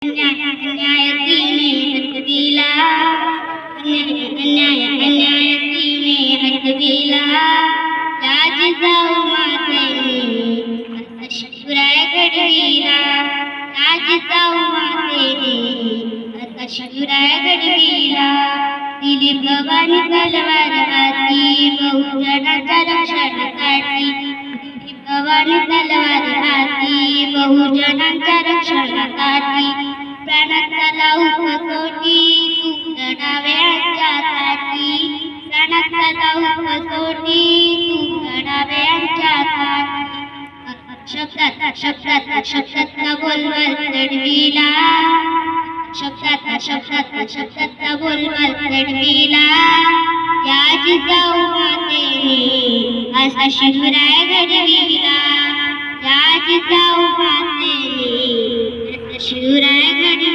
अन्यायतीने हटविला, अन्यायतीने हटविला, या जिजाऊ मातेने असा शिवराय घडविला, या जिजाऊ मातेने असा शिवराय घडविला. दिली भवानी तलवार हाती बहुजनाच्या रक्षणासाठी, दिली भवानी तलवार हाती बहुजनांच्या रक्षणासाठी. प्राणाचा लावू कसोटी तूप लढावे आमच्यासाठी, प्राणाचा लावू कसोटी तूप लढावे आमच्यासाठी. शब्दाचा बोलवाल चढविला, शब्दाचा बोलवाल चढविला, या जिजाऊ मातेने असा शिवराय घडविला, या जिजाऊ मातेने असा शिवराय घडविला.